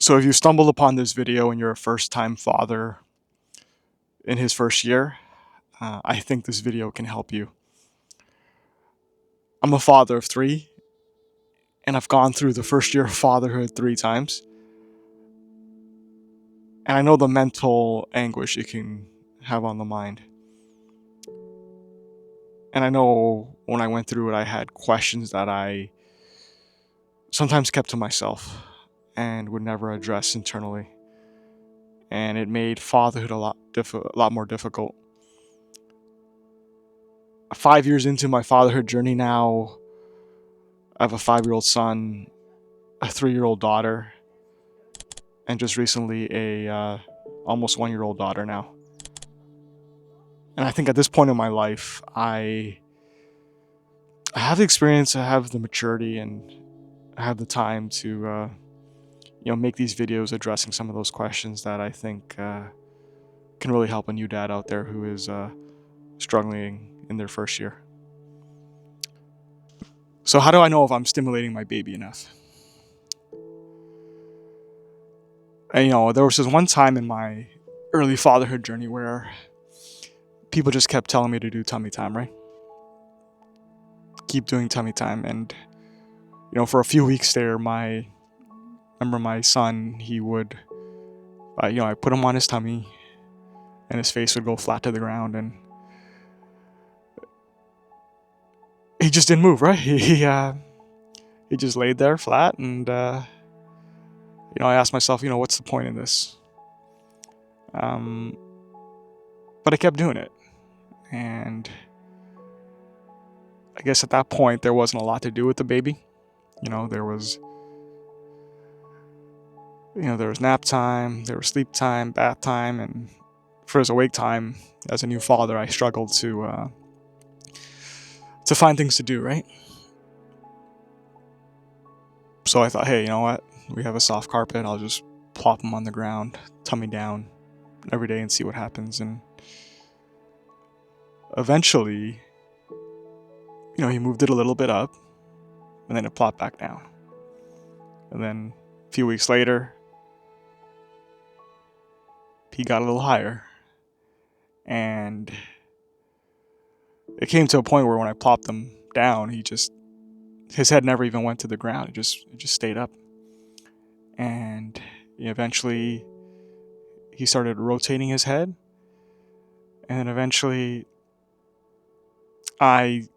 So if you stumbled upon this video and you're a first-time father in his first year, I think this video can help you. I'm a father of three, and I've gone through the first year of fatherhood 3 times. And I know the mental anguish it can have on the mind. And I know when I went through it, I had questions that I sometimes kept to myself and would never address internally. And it made fatherhood a lot more difficult. 5 years into my fatherhood journey now, I have a 5-year-old son, a 3-year-old daughter, and just recently a almost 1-year-old daughter now. And I think at this point in my life, I have the experience, I have the maturity, and I have the time to make these videos addressing some of those questions that I think can really help a new dad out there who is struggling in their first year. So how do I know if I'm stimulating my baby enough? And there was this one time in my early fatherhood journey where people just kept telling me to do tummy time, right? Keep doing tummy time. And for a few weeks there, I remember my son, he would I put him on his tummy and his face would go flat to the ground, and he just didn't move, right? He just laid there flat, and I asked myself, what's the point in this? But I kept doing it, and I guess at that point there wasn't a lot to do with the baby. There was nap time, there was sleep time, bath time, and for his awake time as a new father, I struggled to find things to do, right? So I thought, hey, you know what? We have a soft carpet. I'll just plop him on the ground, tummy down every day and see what happens. And eventually, he moved it a little bit up, and then it plopped back down. And then a few weeks later, he got a little higher. And it came to a point where when I plopped him down, his head never even went to the ground. It just stayed up. And eventually he started rotating his head. And then eventually I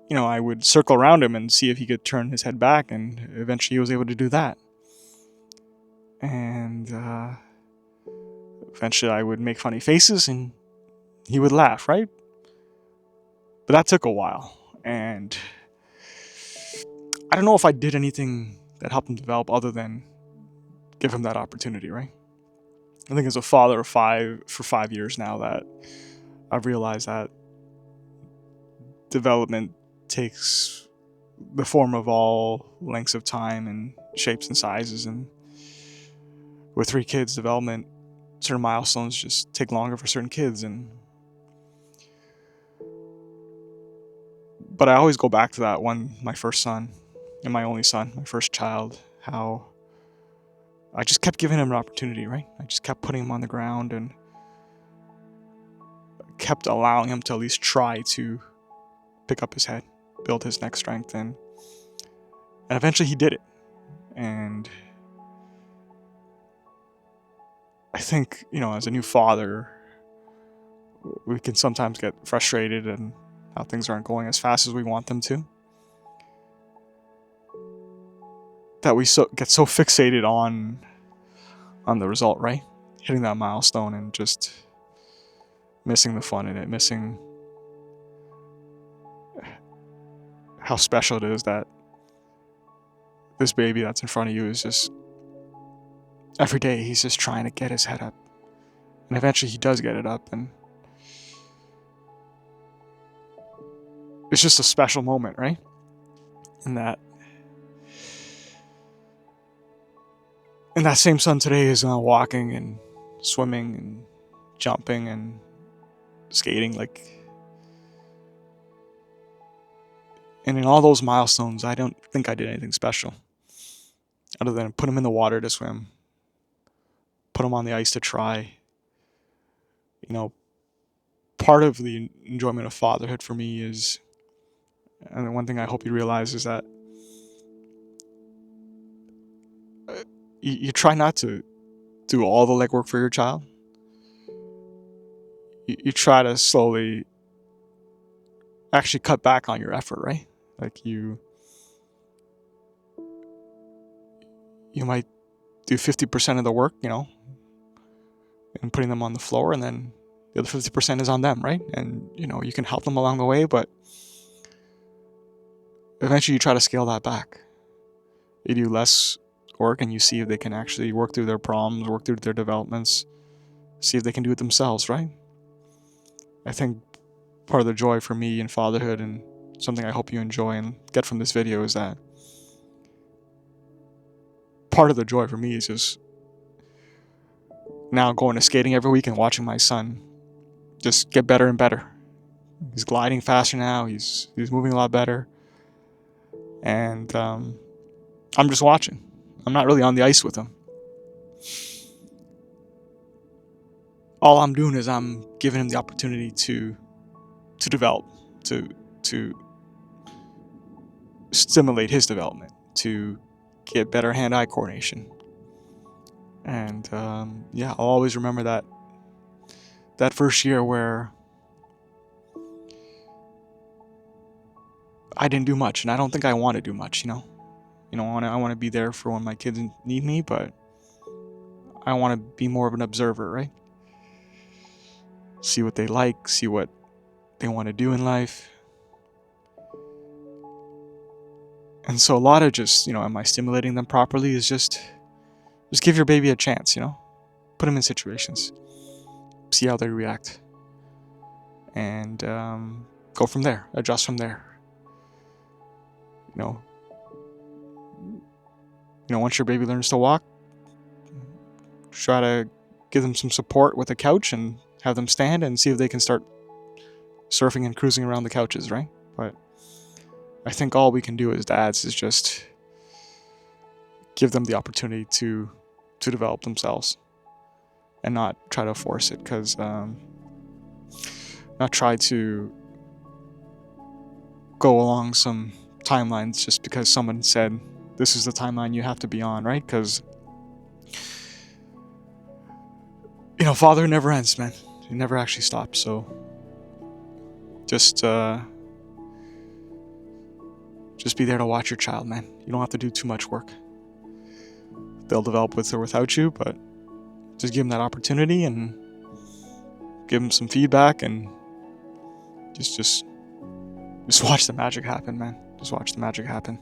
would circle around him and see if he could turn his head back, and eventually he was able to do that. And eventually I would make funny faces and he would laugh, right? But that took a while, and I don't know if I did anything that helped him develop other than give him that opportunity, right? I think as a father of 5 years now, that I've realized that development takes the form of all lengths of time and shapes and sizes, and with 3 kids, development, certain milestones just take longer for certain kids. But I always go back to that one, my first son, and my only son, my first child, how I just kept giving him an opportunity, right? I just kept putting him on the ground and kept allowing him to at least try to pick up his head, build his neck strength, and eventually he did it. And I think, as a new father, we can sometimes get frustrated and how things aren't going as fast as we want them to. That we get so fixated on the result, right? Hitting that milestone and just missing the fun in it, missing how special it is that this baby that's in front of you is just, every day he's just trying to get his head up. And eventually he does get it up, and it's just a special moment, right? And that same son today is walking and swimming and jumping and skating, and in all those milestones, I don't think I did anything special. other than put them in the water to swim, put them on the ice to try. You know, part of the enjoyment of fatherhood for me is, and the one thing I hope you realize is that you try not to do all the legwork for your child. You try to slowly actually cut back on your effort, right? Like you might do 50% of the work, and putting them on the floor, and then the other 50% is on them, right? And you can help them along the way, but eventually you try to scale that back. You do less work and you see if they can actually work through their problems, work through their developments, see if they can do it themselves, right? I think part of the joy for me in fatherhood, and something I hope you enjoy and get from this video, is that part of the joy for me is just now going to skating every week and watching my son just get better and better. He's gliding faster now. He's moving a lot better. And I'm just watching. I'm not really on the ice with him. All I'm doing is I'm giving him the opportunity to develop, to stimulate his development, to get better hand-eye coordination. And I'll always remember that first year where I didn't do much, and I don't think I want to do much, I want to be there for when my kids need me, but I want to be more of an observer, right? See what they like, see what they want to do in life. And so a lot of just, am I stimulating them properly, is just give your baby a chance, put them in situations, see how they react, and go from there, adjust from there. Once your baby learns to walk, try to give them some support with a couch and have them stand and see if they can start surfing and cruising around the couches, right? But I think all we can do as dads is just give them the opportunity to develop themselves and not try to force it, because not try to go along some timelines just because someone said this is the timeline you have to be on, right? Because father never ends, man. It never actually stops. So just be there to watch your child, man. You don't have to do too much work. They'll develop with or without you, but just give them that opportunity and give them some feedback, and just watch the magic happen, man. Just watch the magic happen.